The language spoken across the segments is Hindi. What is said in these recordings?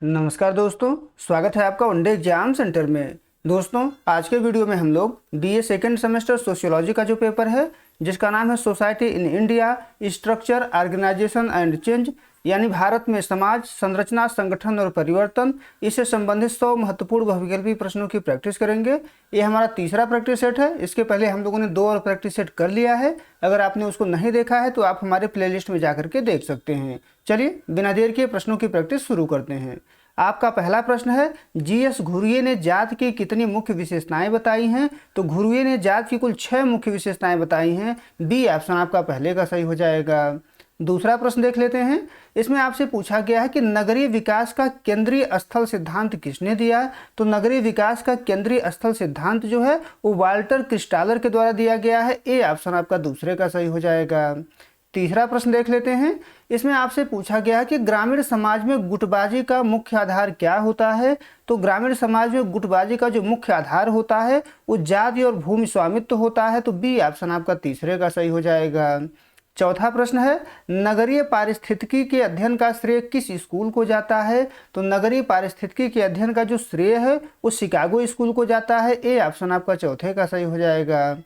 नमस्कार दोस्तों, स्वागत है आपका वनडे एग्जाम सेंटर में। दोस्तों, आज के वीडियो में हम लोग बीए सेकेंड सेमेस्टर सोशियोलॉजी का जो पेपर है जिसका नाम है society in India structure organisation and change, यानी भारत में समाज संरचना संगठन और परिवर्तन, इससे संबंधित 100 महत्वपूर्ण बहुविकल्पी प्रश्नों की प्रैक्टिस करेंगे। ये हमारा तीसरा प्रैक्टिस सेट है। इसके पहले हम लोगों ने 2 और प्रैक्टिस सेट कर लिया है। अगर आपने उसको नहीं देखा है तो आप हमारे प्लेलिस्ट में जा करके देख सकते हैं। चलिए बिना देर किए प्रश्नों की प्रैक्टिस शुरू करते हैं। आपका पहला प्रश्न है, जीएस घुरिये ने जात की कितनी मुख्य विशेषताएं बताई हैं? तो घुरिये ने जात की कुल 6 मुख्य विशेषताएं बताई हैं। बी ऑप्शन आपका पहले का सही हो जाएगा। दूसरा प्रश्न देख लेते हैं। इसमें आपसे पूछा गया है कि नगरीय विकास का केंद्रीय स्थल सिद्धांत किसने दिया? तो नगरीय विकास का केंद्रीय स्थल सिद्धांत जो है वो वाल्टर क्रिस्टालर के द्वारा दिया गया है। ए ऑप्शन आपका दूसरे का सही हो जाएगा। तीसरा प्रश्न देख लेते हैं। इसमें आपसे पूछा गया है कि ग्रामीण समाज में गुटबाजी का मुख्य आधार क्या होता है? तो ग्रामीण समाज में गुटबाजी का जो मुख्य आधार होता है वो जाति और भूमि स्वामित्व होता है। तो बी ऑप्शन आपका तीसरे का सही हो जाएगा। चौथा प्रश्न है, नगरीय पारिस्थितिकी के अध्ययन का श्रेय किस स्कूल को जाता है? तो नगरीय पारिस्थितिकी के अध्ययन का जो श्रेय है वो शिकागो स्कूल को जाता है। ए ऑप्शन आपका चौथे का सही हो जाएगा।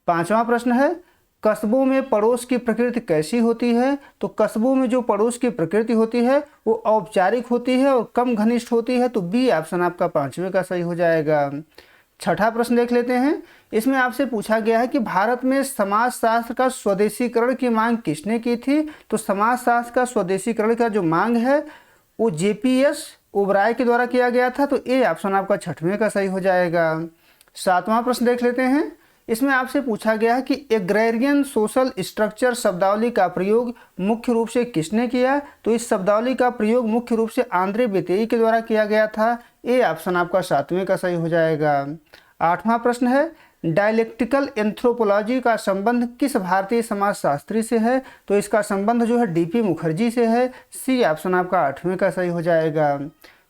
पांचवा प्रश्न है, कस्बों में पड़ोस की प्रकृति कैसी होती है? तो कस्बों में जो पड़ोस की प्रकृति होती है वो औपचारिक होती है और कम घनिष्ठ होती है। तो बी ऑप्शन आपका पांचवे का सही हो जाएगा। छठा प्रश्न देख लेते हैं। इसमें आपसे पूछा गया है कि भारत में समाजशास्त्र का स्वदेशीकरण की मांग किसने की थी? तो समाजशास्त्र का स्वदेशीकरण का जो मांग है वो जेपीएस ओबराय के द्वारा किया गया था। तो ए ऑप्शन आपका छठवें का सही हो जाएगा। सातवां प्रश्न देख लेते हैं। इसमें आपसे पूछा गया है कि एग्रेरियन सोशल स्ट्रक्चर शब्दावली का प्रयोग मुख्य रूप से किसने किया? तो इस शब्दावली का प्रयोग मुख्य रूप से आंद्रे बेतेई के द्वारा किया गया था। ए ऑप्शन आपका सातवें का सही हो जाएगा। आठवां प्रश्न है, डायलेक्टिकल एंथ्रोपोलॉजी का संबंध किस भारतीय समाजशास्त्री से है? तो इसका संबंध जो है डीपी मुखर्जी से है। सी ऑप्शन आपका आठवें का सही हो जाएगा।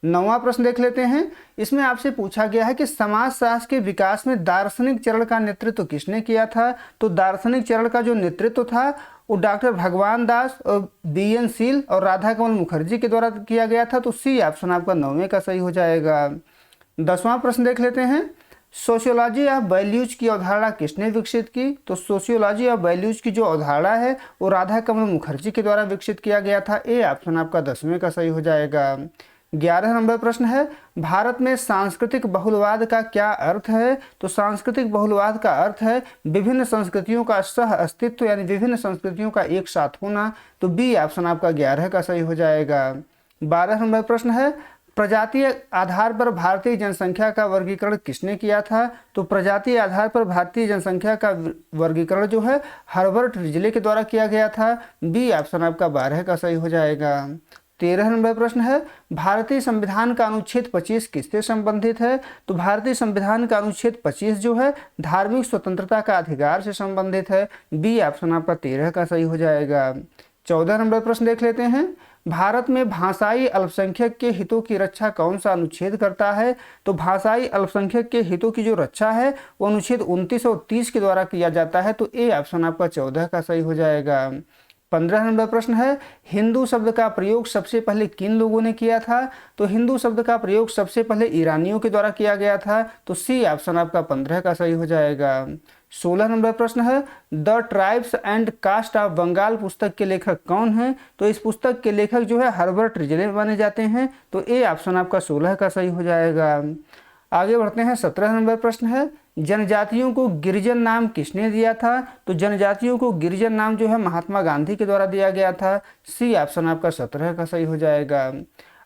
नौवां प्रश्न देख लेते हैं। इसमें आपसे पूछा गया है कि समाजशास्त्र के विकास में दार्शनिक चरण का नेतृत्व किसने किया था? तो दार्शनिक चरण का जो नेतृत्व था वो डॉक्टर भगवान दास और बीएन सील और राधा कमल मुखर्जी के द्वारा किया गया था। तो सी ऑप्शन आपका 9वें का सही हो जाएगा। 10वां प्रश्न देख लेते हैं। सोशियोलॉजी ऑफ वैल्यूज की अवधारणा किसने विकसित की? तो सोशियोलॉजी ऑफ वैल्यूज की जो अवधारणा है वो राधा कमल मुखर्जी के द्वारा विकसित किया गया था। ए ऑप्शन आपका 10वें का सही हो जाएगा। 11 नंबर प्रश्न है, भारत में सांस्कृतिक बहुलवाद का क्या अर्थ है? तो सांस्कृतिक बहुलवाद का अर्थ है विभिन्न संस्कृतियों का सह अस्तित्व, यानी विभिन्न संस्कृतियों का एक साथ होना। तो बी ऑप्शन आपका 11 का सही हो जाएगा। 12 नंबर प्रश्न है, प्रजातीय आधार पर भारतीय जनसंख्या का वर्गीकरण किसने किया था? तो प्रजातीय आधार पर भारतीय जनसंख्या का वर्गीकरण जो है हर्बर्ट रिजले के द्वारा किया गया था। बी ऑप्शन आपका 12 का सही हो जाएगा। 13 नंबर प्रश्न है, भारतीय संविधान का अनुच्छेद 25 किससे संबंधित है? तो भारतीय संविधान का अनुच्छेद 25 जो है धार्मिक स्वतंत्रता का अधिकार से संबंधित है। बी ऑप्शन आपका 13 का सही हो जाएगा। 14 नंबर प्रश्न देख लेते हैं। भारत में भाषाई अल्पसंख्यक के हितों की रक्षा कौन सा अनुच्छेद करता है? तो भाषाई अल्पसंख्यक के हितों की जो रक्षा है वो अनुच्छेद 29 और 30 के द्वारा किया जाता है। तो ए ऑप्शन आपका 14 का सही हो जाएगा। 15 नंबर प्रश्न है, हिंदू शब्द का प्रयोग सबसे पहले किन लोगों ने किया था? तो हिंदू शब्द का प्रयोग सबसे पहले ईरानियों के द्वारा किया गया था। तो सी ऑप्शन आपका 15 का सही हो जाएगा। 16 नंबर प्रश्न है, the tribes and caste of Bengal पुस्तक के लेखक कौन है? तो इस पुस्तक के लेखक जो है हर्बर्ट रिजले माने जाते हैं। तो ए ऑप्शन आपका 16 का सही हो जाएगा। आगे बढ़ते हैं। 17 नंबर प्रश्न है, जनजातियों को गिरिजन नाम किसने दिया था? तो जनजातियों को गिरिजन नाम जो है महात्मा गांधी के द्वारा दिया गया था। सी ऑप्शन आपका 17 का सही हो जाएगा।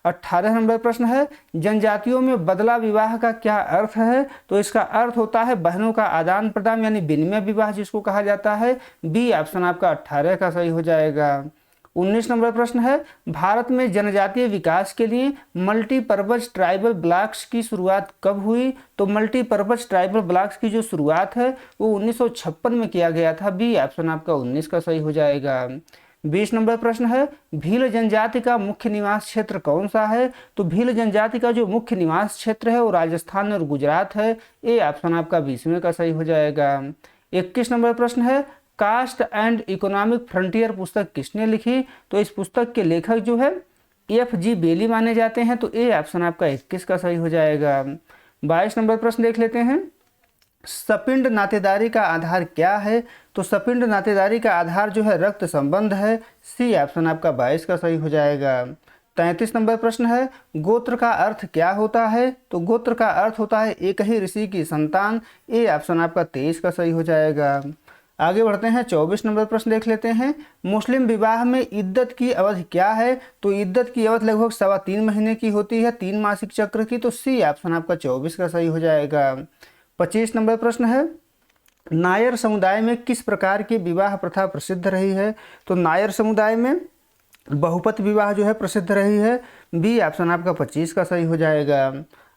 18 नंबर प्रश्न है, जनजातियों में बदला विवाह का क्या अर्थ है? तो इसका अर्थ होता है बहनों का आदान प्रदान, यानी विनिमय विवाह जिसको कहा जाता है। बी ऑप्शन आपका 18 का सही हो जाएगा। 19 नंबर प्रश्न है, भारत में जनजातीय विकास के लिए मल्टीपर्पज ट्राइबल ब्लॉक्स की शुरुआत कब हुई? तो मल्टीपर्पज ट्राइबल ब्लॉक्स की जो शुरुआत है वो 1956 में किया गया था। बी ऑप्शन आपका 19 का सही हो जाएगा। 20 नंबर प्रश्न है, भील जनजाति का मुख्य निवास क्षेत्र कौन सा है? तो भील जनजाति का जो मुख्य निवास क्षेत्र है वो राजस्थान और गुजरात है। ए ऑप्शन आपका 20वें का सही हो जाएगा। 21 नंबर प्रश्न है, कास्ट एंड इकोनॉमिक फ्रंटियर पुस्तक किसने लिखी? तो इस पुस्तक के लेखक जो है एफ जी बेली माने जाते हैं, तो ए ऑप्शन आपका 21 का सही हो जाएगा। 22 नंबर प्रश्न देख लेते हैं। सपिंड नातेदारी का आधार क्या है? तो सपिंड नातेदारी का आधार जो है रक्त संबंध है, सी ऑप्शन आपका 22 का सही हो जाएगा। 33 नंबर प्रश्न है, गोत्र का अर्थ क्या होता है? तो गोत्र का अर्थ होता है एक ही ऋषि की संतान, ए ऑप्शन आपका 23 का सही हो जाएगा। आगे बढ़ते हैं, 24 नंबर प्रश्न देख लेते हैं। मुस्लिम विवाह में इद्दत की अवधि क्या है? तो इद्दत की अवधि लगभग 3.25 महीने की होती है, 3 मासिक चक्र की, तो सी ऑप्शन आपका 24 का सही हो जाएगा। 25 नंबर प्रश्न है, नायर समुदाय में किस प्रकार की विवाह प्रथा प्रसिद्ध रही है? तो नायर समुदाय में बहुपत विवाह जो है प्रसिद्ध रही है, बी ऑप्शन आपका 25 का सही हो जाएगा।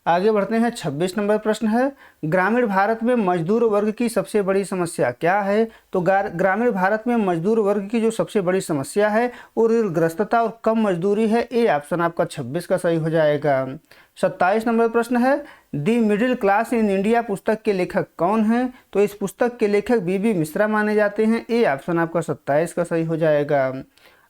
आगे बढ़ते हैं, 26 नंबर प्रश्न है, ग्रामीण भारत में मजदूर वर्ग की सबसे बड़ी समस्या क्या है? तो ग्रामीण भारत में मजदूर वर्ग की जो सबसे बड़ी समस्या है वो ऋणग्रस्तता और कम मजदूरी है, ए ऑप्शन आपका 26 का सही हो जाएगा। 27 नंबर प्रश्न है, दी मिडिल क्लास इन इंडिया पुस्तक के लेखक कौन हैं? तो इस पुस्तक के लेखक बीबी मिश्रा माने जाते हैं, ए ऑप्शन आपका 27 का सही हो जाएगा।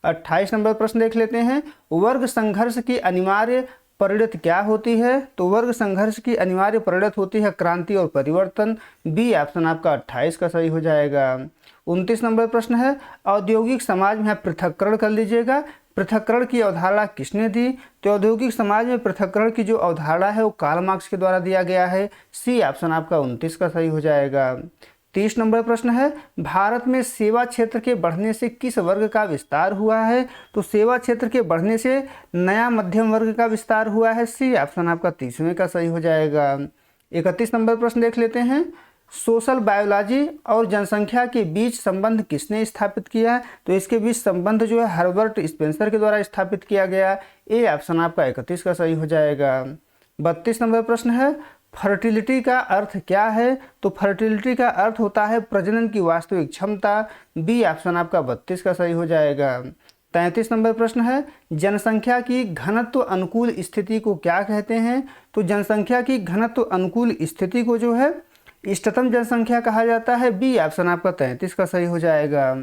28 नंबर प्रश्न देख लेते हैं, वर्ग संघर्ष की अनिवार्य परिणति क्या होती है? तो वर्ग संघर्ष की अनिवार्य परिणति होती है क्रांति और परिवर्तन, बी ऑप्शन आपका 28 का सही हो जाएगा। 29 नंबर प्रश्न है, औद्योगिक समाज में पृथक्करण कर लीजिएगा, पृथक्करण की अवधारणा किसने दी? तो औद्योगिक समाज में पृथक्करण की जो अवधारणा है वो कार्ल मार्क्स के द्वारा दिया गया है, सी ऑप्शन आपका 29 का सही हो जाएगा। 30 नंबर प्रश्न है, भारत में सेवा क्षेत्र के बढ़ने से किस वर्ग का विस्तार हुआ है? तो सेवा क्षेत्र के बढ़ने से नया मध्यम वर्ग का विस्तार हुआ है, सी ऑप्शन आपका 30वें का सही हो जाएगा। 31 नंबर प्रश्न देख लेते हैं, सोशल बायोलॉजी और जनसंख्या के बीच संबंध किसने स्थापित किया? तो इसके बीच संबंध जो है हर्बर्ट स्पेंसर के द्वारा स्थापित किया गया, ए ऑप्शन आपका 31 का सही हो जाएगा। 32 नंबर प्रश्न है, फर्टिलिटी का अर्थ क्या है? तो फर्टिलिटी का अर्थ होता है प्रजनन की वास्तविक क्षमता, बी ऑप्शन आपका 32 का सही हो जाएगा। 33 नंबर प्रश्न है, जनसंख्या की घनत्व अनुकूल स्थिति को क्या कहते हैं? तो जनसंख्या की घनत्व अनुकूल स्थिति को जो है इष्टतम जनसंख्या कहा जाता है, बी ऑप्शन आपका 33 का सही हो जाएगा।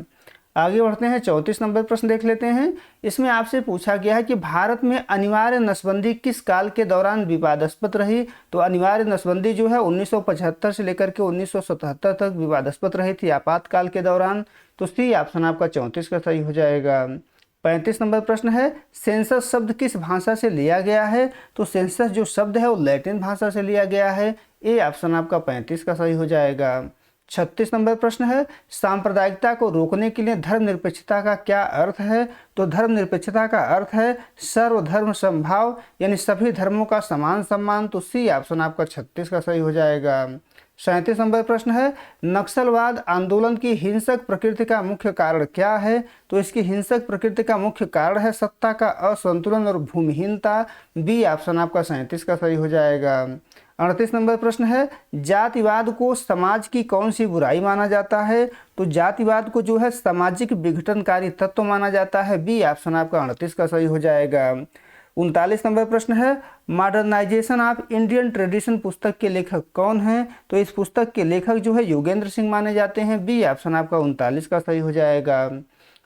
आगे बढ़ते हैं, 34 नंबर प्रश्न देख लेते हैं। इसमें आपसे पूछा गया है कि भारत में अनिवार्य नसबंदी किस काल के दौरान विवादास्पद रही? तो अनिवार्य नसबंदी जो है 1975 से लेकर के 1977 तक विवादास्पद रही थी आपातकाल के दौरान, तो सी ऑप्शन आपका 34 का सही हो जाएगा। 35 नंबर प्रश्न है, सेंसस शब्द किस भाषा से लिया गया है? तो सेंसस जो शब्द है वो लैटिन भाषा से लिया गया है, ए ऑप्शन आपका 35 का सही हो जाएगा। 36 नंबर प्रश्न है, सांप्रदायिकता को रोकने के लिए धर्मनिरपेक्षता का क्या अर्थ है? तो धर्मनिरपेक्षता का अर्थ है सर्वधर्म समभाव, यानी सभी धर्मों का समान सम्मान, तो सी ऑप्शन आपका 36 का सही हो जाएगा। 37 नंबर प्रश्न है, नक्सलवाद आंदोलन की हिंसक प्रकृति का मुख्य कारण क्या है? तो इसकी हिंसक प्रकृति का मुख्य कारण है सत्ता का असंतुलन और भूमिहीनता, बी ऑप्शन आपका 37 का सही हो जाएगा। 38 नंबर प्रश्न है, जातिवाद को समाज की कौन सी बुराई माना जाता है? तो जातिवाद को जो है सामाजिक विघटनकारी तत्व माना जाता है, बी ऑप्शन आपका 38 का सही हो जाएगा। 39 नंबर प्रश्न है, मॉडर्नाइजेशन ऑफ इंडियन ट्रेडिशन पुस्तक के लेखक कौन हैं? तो इस पुस्तक के लेखक जो है योगेंद्र सिंह माने जाते हैं, बी ऑप्शन आपका 39 का सही हो जाएगा।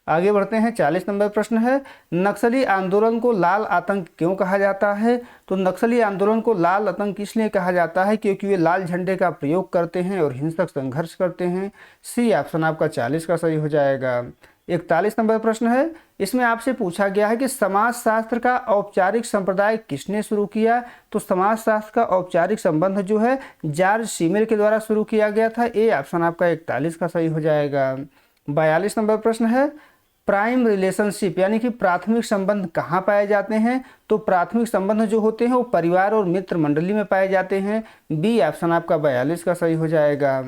आगे बढ़ते हैं, 40 नंबर प्रश्न है, नक्सली आंदोलन को लाल आतंक क्यों कहा जाता है? तो नक्सली आंदोलन को लाल आतंक इसलिए कहा जाता है क्योंकि वे लाल झंडे का प्रयोग करते हैं और हिंसक संघर्ष करते हैं, सी ऑप्शन आपका 40 का सही हो जाएगा। 41 नंबर प्रश्न है, इसमें आपसे पूछा गया है कि समाजशास्त्र का औपचारिक संप्रदाय किसने शुरू किया? तो समाजशास्त्र का औपचारिक संबंध जो है जॉर्ज सीमेल के द्वारा शुरू किया गया था, ए ऑप्शन आपका 41 का सही हो जाएगा। 42 नंबर प्रश्न है, प्राइम रिलेशनशिप यानी कि प्राथमिक संबंध कहाँ पाए जाते हैं? तो प्राथमिक संबंध जो होते हैं वो परिवार और मित्र मंडली में पाए जाते हैं, बी ऑप्शन आपका 42 का सही हो जाएगा।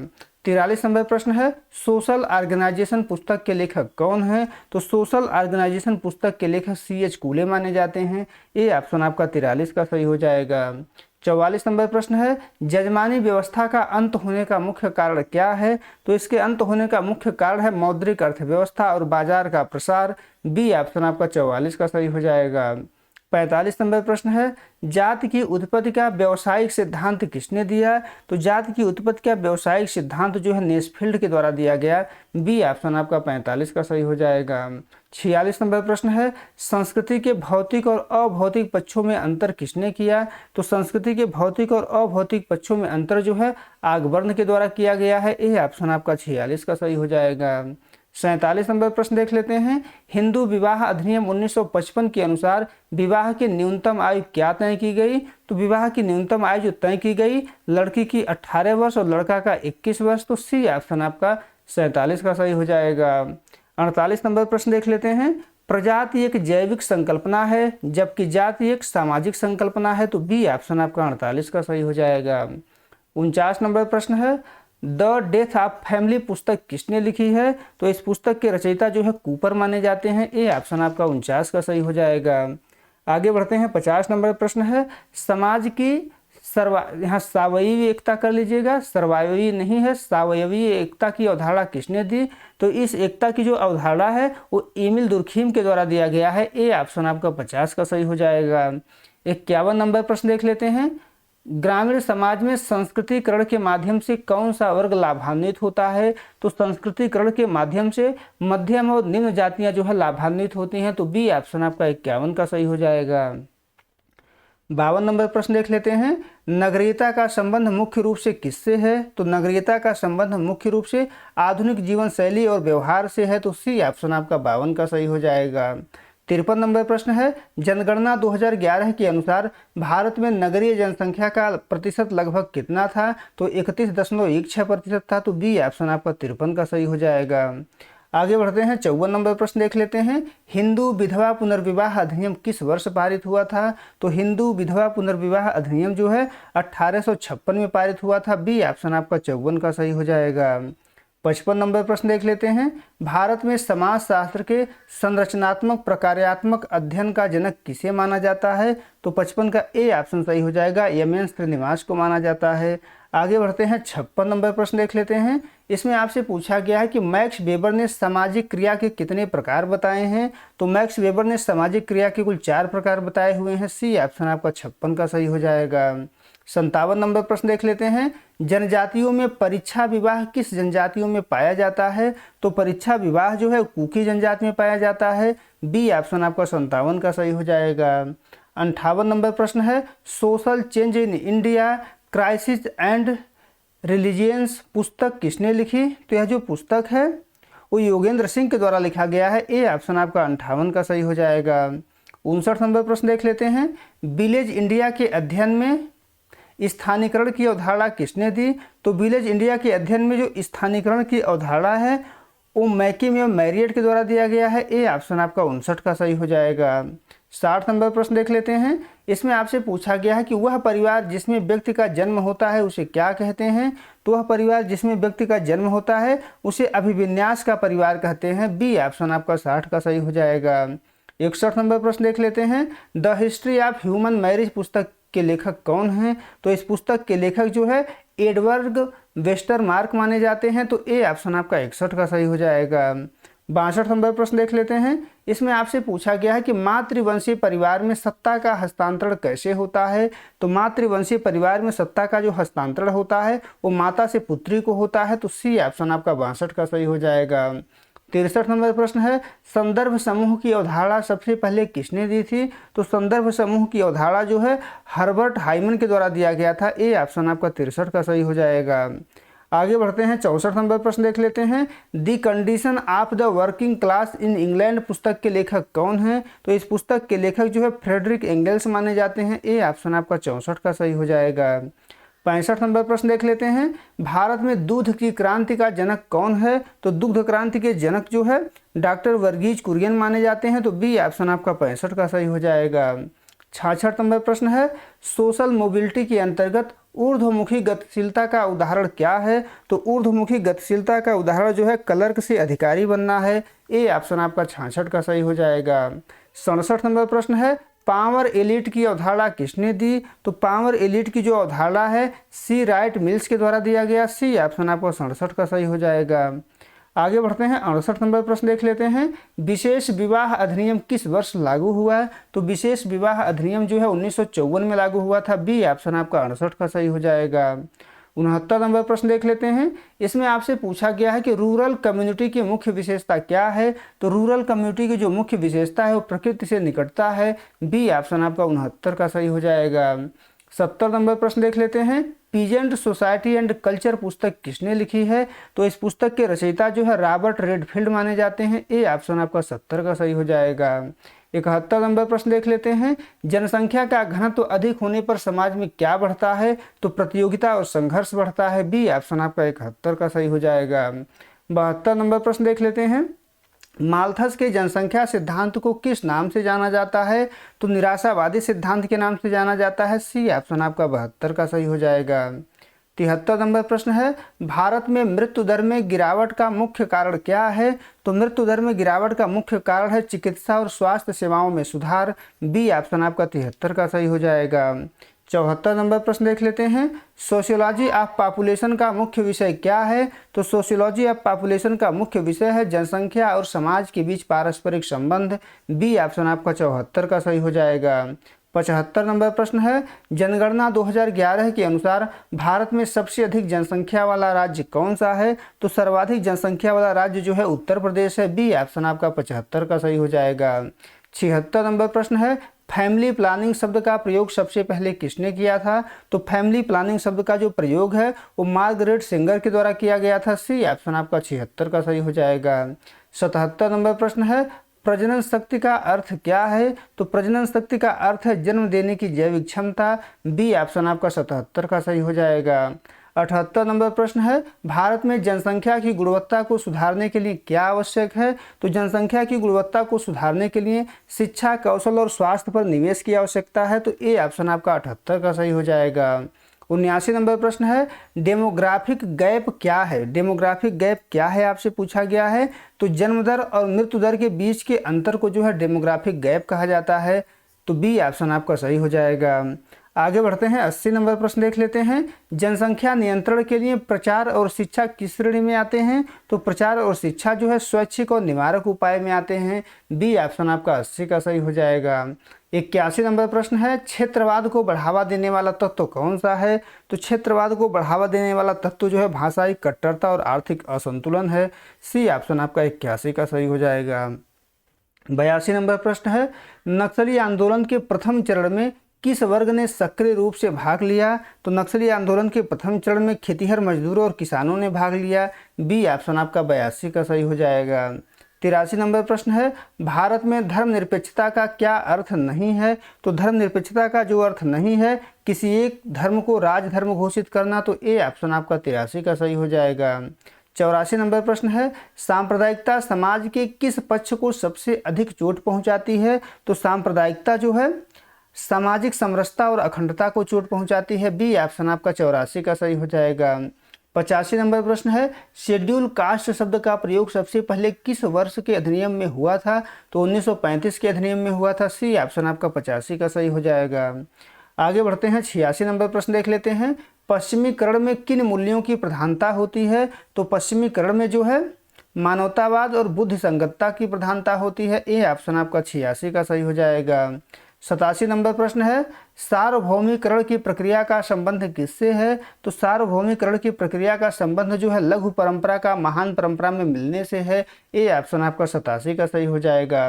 43 नंबर प्रश्न है, सोशल ऑर्गेनाइजेशन पुस्तक के लेखक कौन है? तो सोशल ऑर्गेनाइजेशन पुस्तक के लेखक C.H. कूले माने जाते हैं, ए ऑप्शन आपका 43 का सही हो जाएगा। 44 नंबर प्रश्न है, जजमानी व्यवस्था का अंत होने का मुख्य कारण क्या है? तो इसके अंत होने का मुख्य कारण है मौद्रिक अर्थव्यवस्था और बाजार का प्रसार, बी ऑप्शन आपका 44 का सही हो जाएगा। 45 नंबर प्रश्न है, जाति की उत्पत्ति का व्यावसायिक सिद्धांत किसने दिया? तो जाति की उत्पत्ति का व्यावसायिक सिद्धांत जो है नेस्फील्ड के द्वारा दिया गया। बी ऑप्शन आपका 45 का सही हो जाएगा। 46 नंबर प्रश्न है, संस्कृति के भौतिक और अभौतिक पक्षों में अंतर किसने किया? तो संस्कृति के भौतिक और अभौतिक पक्षों में अंतर जो है आगवर्ण के द्वारा किया गया है। ए ऑप्शन आपका 46 का सही हो जाएगा। 47 नंबर प्रश्न देख लेते हैं, हिंदू विवाह अधिनियम 1955 के अनुसार विवाह की न्यूनतम आयु क्या तय की गई? तो विवाह की न्यूनतम आयु जो तय की गई, लड़की की 18 वर्ष और लड़का का 21 वर्ष। तो सी ऑप्शन आपका 47 का सही हो जाएगा। 48 नंबर प्रश्न देख लेते हैं, प्रजाति एक जैविक संकल्पना है जबकि जाति एक सामाजिक संकल्पना है। तो बी ऑप्शन आपका 48 का सही हो जाएगा। 49 नंबर प्रश्न है, द डेथ ऑफ फैमिली पुस्तक किसने लिखी है? तो इस पुस्तक के रचयिता जो है कूपर माने जाते हैं। ए ऑप्शन आपका 49 का सही हो जाएगा। आगे बढ़ते हैं। 50 नंबर प्रश्न है, समाज की यहाँ सावयवी एकता कर लीजिएगा, सर्वायवी नहीं है, सावयवी एकता की अवधारणा किसने दी? तो इस एकता की जो अवधारणा है वो एमिल दुर्खीम के द्वारा दिया गया है। ए ऑप्शन आपका 50 का सही हो जाएगा। 51 नंबर प्रश्न देख लेते हैं, ग्रामीण समाज में संस्कृतिकरण के माध्यम से कौन सा वर्ग लाभान्वित होता है? तो संस्कृतिकरण के माध्यम से मध्यम और निम्न जातियां जो है लाभान्वित होती हैं। तो बी ऑप्शन आपका 51 का सही हो जाएगा। 52 नंबर प्रश्न देख लेते हैं, नगरीयता का संबंध मुख्य रूप से किससे है? तो नगरीयता का संबंध मुख्य रूप से आधुनिक जीवन शैली और व्यवहार से है। तो सी ऑप्शन आपका 52 का सही हो जाएगा। 53 नंबर प्रश्न है, जनगणना 2011 के अनुसार भारत में नगरीय जनसंख्या का प्रतिशत लगभग कितना था? तो 31.16% था। तो बी ऑप्शन आपका 53 का सही हो जाएगा। आगे बढ़ते हैं। 54 नंबर प्रश्न देख लेते हैं, हिंदू विधवा पुनर्विवाह अधिनियम किस वर्ष पारित हुआ था? तो हिंदू विधवा पुनर्विवाह अधिनियम जो है 1856 में पारित हुआ था। बी ऑप्शन आपका 54 का सही हो जाएगा। 55 नंबर प्रश्न देख लेते हैं, भारत में समाजशास्त्र के संरचनात्मक प्रकार्यात्मक अध्ययन का जनक किसे माना जाता है? तो 55 का ए ऑप्शन सही हो जाएगा, एम.एन. श्रीनिवास को माना जाता है। आगे बढ़ते हैं। 56 नंबर प्रश्न देख लेते हैं, इसमें आपसे पूछा गया है कि मैक्स वेबर ने सामाजिक क्रिया के कितने प्रकार बताए हैं? तो मैक्स वेबर ने सामाजिक क्रिया के कुल 4 प्रकार बताए हुए हैं। सी ऑप्शन आपका 56 का सही हो जाएगा। 57 नंबर प्रश्न देख लेते हैं, जनजातियों में परीक्षा विवाह किस जनजातियों में पाया जाता है? तो परीक्षा विवाह जो है कुकी जनजाति में पाया जाता है। बी ऑप्शन आपका 57 का सही हो जाएगा। 58 नंबर प्रश्न है, social change in India crisis and religions पुस्तक किसने लिखी? तो यह जो पुस्तक है वो योगेंद्र सिंह के द्वारा लिखा गया है। ए ऑप्शन आपका 58 का सही हो जाएगा। 59 नंबर प्रश्न देख लेते हैं, विलेज इंडिया के अध्ययन में स्थानीयकरण की अवधारणा किसने दी? तो विलेज इंडिया के अध्ययन में जो स्थानीयकरण की अवधारणा है वो मैकिम एवं मैरियट के द्वारा दिया गया है। ए ऑप्शन आपका 59 का सही हो जाएगा। 60 नंबर प्रश्न देख लेते हैं, इसमें आपसे पूछा गया है कि वह परिवार जिसमें व्यक्ति का जन्म होता है उसे क्या कहते हैं? तो वह परिवार जिसमें व्यक्ति का जन्म होता है उसे अभिविन्यास का परिवार कहते हैं। बी ऑप्शन आपका 60 का सही हो जाएगा। 61 नंबर प्रश्न देख लेते हैं, the history of human marriage पुस्तक के लेखक कौन हैं? तो इस पुस्तक के लेखक जो है एडवर्ड वेस्टरमार्क माने जाते हैं। तो ए ऑप्शन आपका 61 का सही हो जाएगा। 62 नंबर प्रश्न देख लेते हैं, इसमें आपसे पूछा गया है कि मातृवंशीय परिवार में सत्ता का हस्तांतरण कैसे होता है? तो मातृवंशीय परिवार में सत्ता का जो हस्तांतरण होता है वो माता से पुत्री को होता है। तो सी ऑप्शन आपका 62 का सही हो जाएगा। 63 नंबर प्रश्न है, संदर्भ समूह की अवधारणा सबसे पहले किसने दी थी? तो संदर्भ समूह की अवधारणा जो है हर्बर्ट हाइमन के द्वारा दिया गया था। ए ऑप्शन आपका 63 का सही हो जाएगा। आगे बढ़ते हैं। 64 नंबर प्रश्न देख लेते हैं, the condition of the working class in England पुस्तक के लेखक कौन हैं? तो इस पुस्तक के लेखक जो है फ्रेडरिक एंगल्स माने जाते हैं। ए ऑप्शन आपका 64 का सही हो जाएगा। 65 नंबर प्रश्न देख लेते हैं, भारत में दूध की क्रांति का जनक कौन है? तो दुग्ध क्रांति के जनक जो है डॉक्टर वर्गीज कुरियन माने जाते हैं। तो बी ऑप्शन आपका 65 का सही हो जाएगा। 66 नंबर प्रश्न है, सोशल मोबिलिटी के अंतर्गत ऊर्ध्वमुखी गतिशीलता का उदाहरण क्या है? तो ऊर्ध्वमुखी गतिशीलता का उदाहरण जो है क्लर्क से अधिकारी बनना है। ए ऑप्शन आपका 66 का सही हो जाएगा। 67 नंबर प्रश्न है, पावर एलिट की अवधारणा किसने दी? तो पावर एलिट की जो अवधारणा है सी राइट मिल्स के द्वारा दिया गया। सी ऑप्शन आपका 67 का सही हो जाएगा। आगे बढ़ते हैं, 68 नंबर प्रश्न देख लेते हैं। विशेष विवाह अधिनियम किस वर्ष लागू हुआ है? तो विशेष विवाह अधिनियम जो है 1954 में लागू हुआ था। बी ऑप्शन आपका 68 का सही हो जाएगा। 69 नंबर प्रश्न देख लेते हैं। इसमें आपसे पूछा गया है कि रूरल कम्युनिटी की मुख्य विशेषता क्या है? तो रूरल कम्युनिटी की जो मुख्य विशेषता है वो प्रकृति से निकटता है। बी ऑप्शन आपका 69 का सही हो जाएगा। 70 नंबर प्रश्न देख लेते हैं। पीजेंट सोसाइटी एंड कल्चर पुस्तक किसने लिखी है? तो इस पुस्तक के रचयिता जो है रॉबर्ट रेडफील्ड माने जाते हैं। ए ऑप्शन आपका 70 का सही हो जाएगा। 71 नंबर प्रश्न देख लेते हैं। जनसंख्या का घनत्व अधिक होने पर समाज में क्या बढ़ता है? तो प्रतियोगिता और संघर्ष बढ़ता है। बी ऑप्शन आपका 71 का सही हो जाएगा। 72 नंबर प्रश्न देख लेते हैं। माल्थस के जनसंख्या सिद्धांत को किस नाम से जाना जाता है? तो निराशावादी सिद्धांत के नाम से जाना जाता है। सी ऑप्शन आपका 72 का सही हो जाएगा। 73 नंबर प्रश्न है। भारत में मृत्यु दर में गिरावट का मुख्य कारण क्या है? तो मृत्यु दर में गिरावट का मुख्य कारण है चिकित्सा और स्वास्थ्य सेवाओं में सुधार। बी ऑप्शन आपका 73 का सही हो जाएगा। 74 नंबर प्रश्न देख लेते हैं। सोशियोलॉजी ऑफ पॉपुलेशन का मुख्य विषय क्या है? तो सोशियोलॉजी ऑफ पॉपुलेशन का मुख्य विषय है जनसंख्या और समाज के बीच पारस्परिक संबंध। बी ऑप्शन आपका 74 का सही हो जाएगा। 75 नंबर प्रश्न है। जनगणना 2011 के अनुसार भारत में सबसे अधिक जनसंख्या वाला राज्य कौन सा है? तो सर्वाधिक जनसंख्या वाला राज्य जो है उत्तर प्रदेश है। बी ऑप्शन आपका 75 का सही हो जाएगा। 76 नंबर प्रश्न है। फैमिली प्लानिंग शब्द का प्रयोग सबसे पहले किसने किया था? तो फैमिली प्लानिंग शब्द का जो प्रयोग है वो मार्गरेट सेंगर के द्वारा किया गया था। सी ऑप्शन आपका 76 का सही हो जाएगा। 77 नंबर प्रश्न है। प्रजनन शक्ति का अर्थ क्या है? तो प्रजनन शक्ति का अर्थ है जन्म देने की जैविक क्षमता। बी ऑप्शन आपका 77 का सही हो जाएगा। 78 नंबर प्रश्न है। भारत में जनसंख्या की गुणवत्ता को सुधारने के लिए क्या आवश्यक है? तो जनसंख्या की गुणवत्ता को सुधारने के लिए शिक्षा, कौशल और स्वास्थ्य पर निवेश की आवश्यकता है। तो ए ऑप्शन आपका 78 का सही हो जाएगा। 79 नंबर प्रश्न है। डेमोग्राफिक गैप क्या है? डेमोग्राफिक गैप क्या है आपसे पूछा गया है। तो जन्म दर और मृत्यु दर के बीच के अंतर को जो है डेमोग्राफिक गैप कहा जाता है। तो बी ऑप्शन आपका सही हो जाएगा। आगे बढ़ते हैं, 80 नंबर प्रश्न देख लेते हैं। जनसंख्या नियंत्रण के लिए प्रचार और शिक्षा किस श्रेणी में आते हैं? तो प्रचार और शिक्षा जो है स्वैच्छिक और निवारक उपाय में आते हैं। बी ऑप्शन आपका 80 का सही हो जाएगा। 81 नंबर प्रश्न है। क्षेत्रवाद को बढ़ावा देने वाला तत्व कौन सा है? तो क्षेत्रवाद को बढ़ावा देने वाला तत्व जो है भाषाई कट्टरता और आर्थिक असंतुलन है। सी ऑप्शन आपका 81 का सही हो जाएगा। 82 नंबर प्रश्न है। नक्सली आंदोलन के प्रथम चरण में किस वर्ग ने सक्रिय रूप से भाग लिया? तो नक्सली आंदोलन के प्रथम चरण में खेतिहर मजदूरों और किसानों ने भाग लिया। बी ऑप्शन आपका 82 का सही हो जाएगा। 83 नंबर प्रश्न है। भारत में धर्मनिरपेक्षता का क्या अर्थ नहीं है? तो धर्मनिरपेक्षता का जो अर्थ नहीं है किसी एक धर्म को राजधर्म घोषित करना। तो ए ऑप्शन आपका 83 का सही हो जाएगा। 84 नंबर प्रश्न है। सांप्रदायिकता समाज के किस पक्ष को सबसे अधिक चोट पहुंचाती है? तो सांप्रदायिकता जो है सामाजिक समरसता और अखंडता को चोट पहुंचाती है। बी ऑप्शन आपका 84 का सही हो जाएगा। 85 नंबर प्रश्न है। शेड्यूल कास्ट शब्द का प्रयोग सबसे पहले किस वर्ष के अधिनियम में हुआ था? तो 1935 के अधिनियम में हुआ था। सी ऑप्शन आपका 85 का सही हो जाएगा। आगे बढ़ते हैं, 86 नंबर प्रश्न देख लेते हैं। पश्चिमीकरण में किन मूल्यों की प्रधानता होती है? तो पश्चिमीकरण में जो है मानवतावाद और बुद्धि संगतता की प्रधानता होती है। ए ऑप्शन आपका 86 का सही हो जाएगा। 87 नंबर प्रश्न है। सार्वभौमिकरण की प्रक्रिया का संबंध किससे है? तो सार्वभौमिकरण की प्रक्रिया का संबंध जो है लघु परंपरा का महान परंपरा में मिलने से है। ए ऑप्शन आपका 87 का सही हो जाएगा।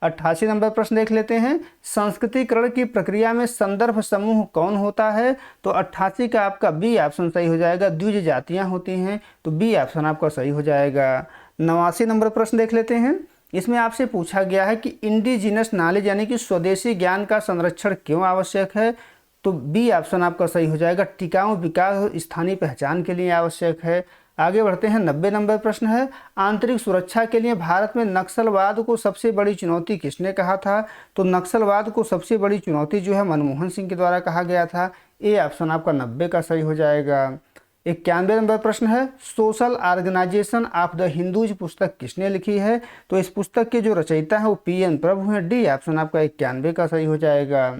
88 नंबर प्रश्न देख लेते हैं। संस्कृतिकरण की प्रक्रिया में संदर्भ समूह कौन होता है? तो 88 का आपका बी ऑप्शन सही हो जाएगा। द्विज जातियां होती हैं। तो बी ऑप्शन आपका सही हो जाएगा। 89 नंबर प्रश्न देख लेते हैं। इसमें आपसे पूछा गया है कि इंडिजिनस नॉलेज यानी कि स्वदेशी ज्ञान का संरक्षण क्यों आवश्यक है? तो बी ऑप्शन आपका सही हो जाएगा। टिकाऊ विकास और स्थानीय पहचान के लिए आवश्यक है। आगे बढ़ते हैं, 90 नंबर प्रश्न है। आंतरिक सुरक्षा के लिए भारत में नक्सलवाद को सबसे बड़ी चुनौती किसने कहा था? तो नक्सलवाद को सबसे बड़ी चुनौती जो है मनमोहन सिंह के द्वारा कहा गया था। ए ऑप्शन आपका 90 का सही हो जाएगा। 91 नंबर प्रश्न है। Social organisation of the Hindus पुस्तक किसने लिखी है? तो इस पुस्तक के जो रचयिता है वो पी एन प्रभु हैं। डी ऑप्शन आपका 91 का सही हो जाएगा।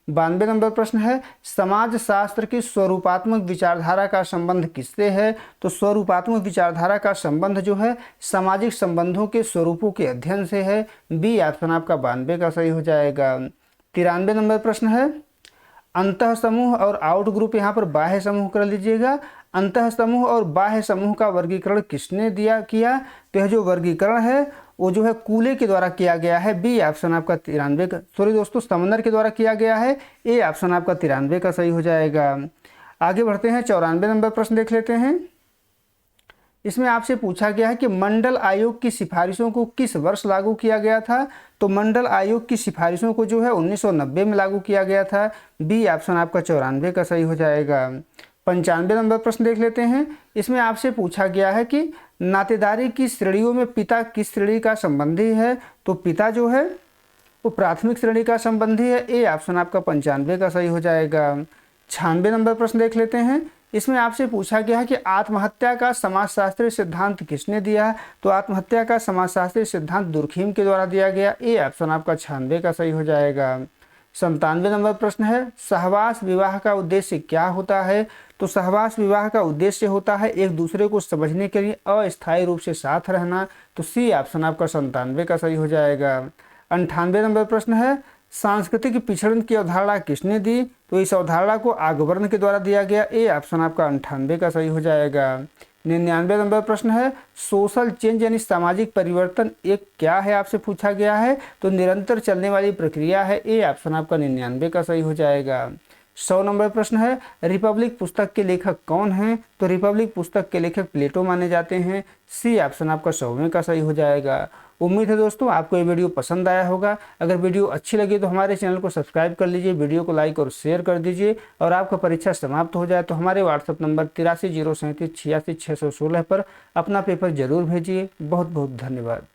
92 नंबर प्रश्न है, समाज शास्त्र की स्वरूपात्मक विचारधारा का संबंध किससे है? तो स्वरूपात्मक विचारधारा का संबंध जो है सामाजिक संबंधों के स्वरूपों के अध्ययन से है। बी ऑप्शन आपका 92 का सही हो जाएगा। 93 नंबर प्रश्न है, अंतः समूह और आउट ग्रुप, यहाँ पर बाह्य समूह कर लीजिएगा। अंतः समूह और बाह्य समूह का वर्गीकरण किसने किया? तो यह जो वर्गीकरण है वो जो है कूले के द्वारा किया गया है। बी ऑप्शन आपका 93 का, सॉरी दोस्तों, समंदर के द्वारा किया गया है। ए ऑप्शन आपका 93 का सही हो जाएगा। आगे बढ़ते हैं, 94 नंबर प्रश्न देख लेते हैं। इसमें आपसे पूछा गया है कि मंडल आयोग की सिफारिशों को किस वर्ष लागू किया गया था? तो मंडल आयोग की सिफारिशों को जो है 1990 में लागू किया गया था। बी ऑप्शन आपका 94 का सही हो जाएगा। 95 नंबर प्रश्न देख लेते हैं। इसमें आपसे पूछा गया है कि नातेदारी की श्रेणियों में पिता किस श्रेणी का संबंधी है? तो पिता जो है वो प्राथमिक श्रेणी का संबंधी है। ए ऑप्शन आपका 95 का सही हो जाएगा। 96 नंबर प्रश्न देख लेते हैं। इसमें आपसे पूछा गया है कि आत्महत्या का समाजशास्त्रीय सिद्धांत किसने दिया? तो आत्महत्या का समाजशास्त्रीय सिद्धांत दुर्खीम के द्वारा दिया गया। ए ऑप्शन आपका 96 का सही हो जाएगा। 97 नंबर प्रश्न है, सहवास विवाह का उद्देश्य क्या होता है? तो सहवास विवाह का उद्देश्य होता है एक दूसरे को समझने के लिए अस्थायी रूप से साथ रहना। तो सी ऑप्शन आपका 97 का सही हो जाएगा। 98 नंबर प्रश्न है, सांस्कृतिक पिछड़न की अवधारणा किसने दी? तो इस अवधारणा को आगवर्न के द्वारा दिया गया। ए ऑप्शन आपका 98 का सही हो जाएगा। 99 नंबर प्रश्न है, सोशल चेंज यानी सामाजिक परिवर्तन एक क्या है आपसे पूछा गया है? तो निरंतर चलने वाली प्रक्रिया है। ए ऑप्शन आपका 99 का सही हो जाएगा। 100 नंबर प्रश्न है, रिपब्लिक पुस्तक के लेखक कौन हैं? तो रिपब्लिक पुस्तक के लेखक प्लेटो माने जाते हैं। सी ऑप्शन आपका 100वें का सही हो जाएगा। उम्मीद है दोस्तों आपको ये वीडियो पसंद आया होगा। अगर वीडियो अच्छी लगी तो हमारे चैनल को सब्सक्राइब कर लीजिए, वीडियो को लाइक और शेयर कर दीजिए। और आपका परीक्षा समाप्त हो जाए तो हमारे व्हाट्सएप नंबर 83 037 86 616 पर अपना पेपर जरूर भेजिए। बहुत बहुत धन्यवाद।